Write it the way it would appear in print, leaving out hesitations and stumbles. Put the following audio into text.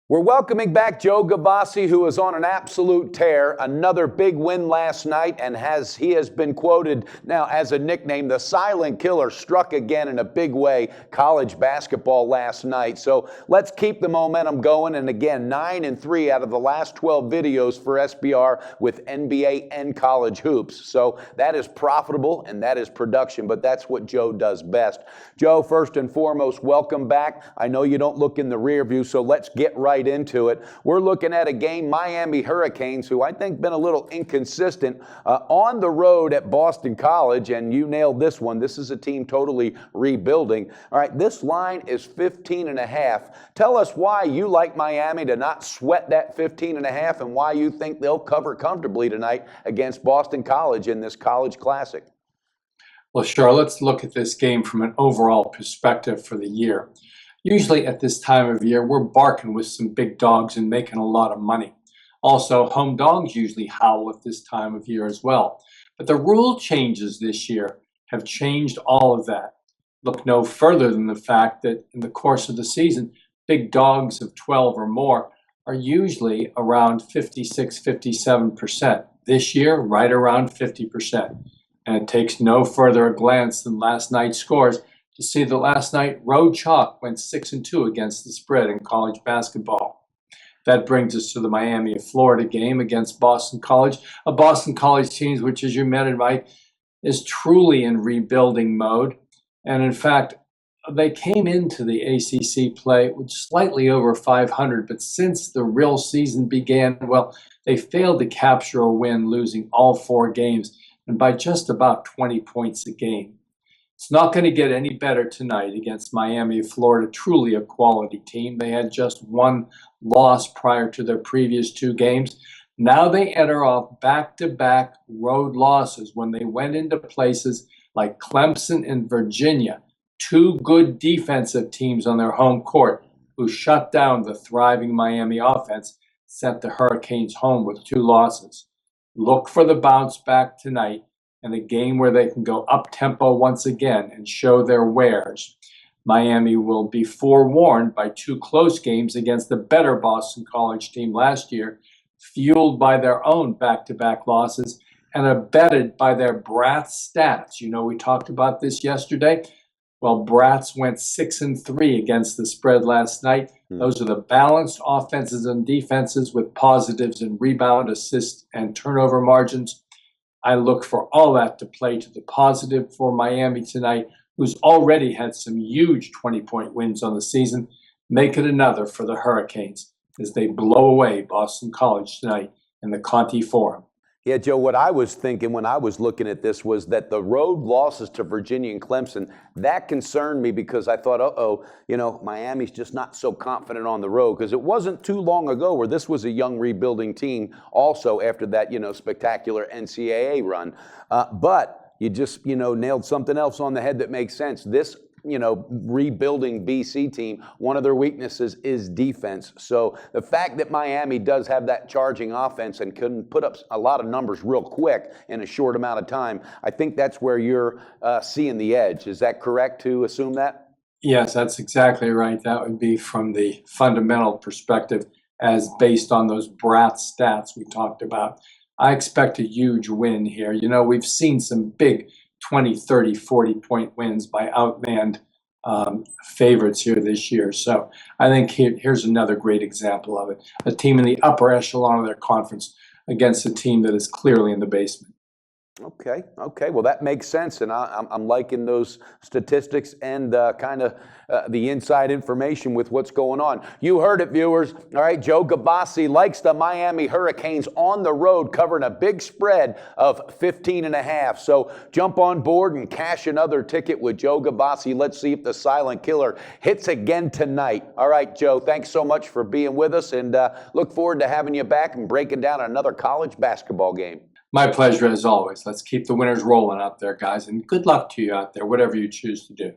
We're welcoming back Joe Gavazzi, who is on an absolute tear. Another big win last night, and he has been quoted now as a nickname. The silent killer struck again in a big way, college basketball last night. So let's keep the momentum going. And again, 9-3 out of the last 12 videos for SBR with NBA and college hoops. So that is profitable and that is production, but that's what Joe does best. Joe, first and foremost, welcome back. I know you don't look in the rear view, so let's get right into it. We're looking at a game, Miami Hurricanes, who I think been a little inconsistent on the road at Boston College, and you nailed this one. This is a team totally rebuilding. All right, this line is 15.5. Tell us why you like Miami to not sweat that 15.5 and why you think they'll cover comfortably tonight against Boston College in this college classic. Well, sure. Let's look at this game from an overall perspective for the year. Usually at this time of year, we're barking with some big dogs and making a lot of money. Also, home dogs usually howl at this time of year as well. But the rule changes this year have changed all of that. Look no further than the fact that in the course of the season, big dogs of 12 or more are usually around 56, 57%. This year, right around 50%. And it takes no further a glance than last night's scores to see that last night road chalk went 6-2 against the spread in college basketball. That brings us to the Miami of Florida game against Boston College, a Boston College team which, as you mentioned, right, is truly in rebuilding mode. And in fact, they came into the ACC play with slightly over 500, but since the real season began, well, they failed to capture a win, losing all 4 games and by just about 20 points a game. It's not going to get any better tonight against Miami of Florida, truly a quality team. They had just one loss prior to their previous 2 games. Now they enter off back-to-back road losses when they went into places like Clemson and Virginia, 2 good defensive teams on their home court who shut down the thriving Miami offense, sent the Hurricanes home with 2 losses. Look for the bounce back tonight and a game where they can go up-tempo once again and show their wares. Miami will be forewarned by 2 close games against the better Boston College team last year, fueled by their own back-to-back losses and abetted by their Bratz stats. You know, we talked about this yesterday. Well, Bratz went 6-3 against the spread last night. Those are the balanced offenses and defenses with positives in rebound, assist, and turnover margins. I look for all that to play to the positive for Miami tonight, who's already had some huge 20-point wins on the season. Make it another for the Hurricanes as they blow away Boston College tonight in the Conti Forum. Yeah, Joe, what I was thinking when I was looking at this was that the road losses to Virginia and Clemson, that concerned me because I thought, Miami's just not so confident on the road, because it wasn't too long ago where this was a young rebuilding team also after that, spectacular NCAA run. But you just, nailed something else on the head that makes sense. This rebuilding BC team, one of their weaknesses is defense. So the fact that Miami does have that charging offense and can put up a lot of numbers real quick in a short amount of time, I think that's where you're seeing the edge. Is that correct to assume that? Yes, that's exactly right. That would be from the fundamental perspective as based on those Bratz stats we talked about. I expect a huge win here. We've seen some big 20, 30, 40-point wins by outmanned favorites here this year. So I think here's another great example of it. A team in the upper echelon of their conference against a team that is clearly in the basement. Okay. Well, that makes sense, and I'm liking those statistics and kind of the inside information with what's going on. You heard it, viewers. All right, Joe Gavazzi likes the Miami Hurricanes on the road, covering a big spread of 15.5. So jump on board and cash another ticket with Joe Gavazzi. Let's see if the silent killer hits again tonight. All right, Joe, thanks so much for being with us, and look forward to having you back and breaking down another college basketball game. My pleasure, as always. Let's keep the winners rolling out there, guys, and good luck to you out there, whatever you choose to do.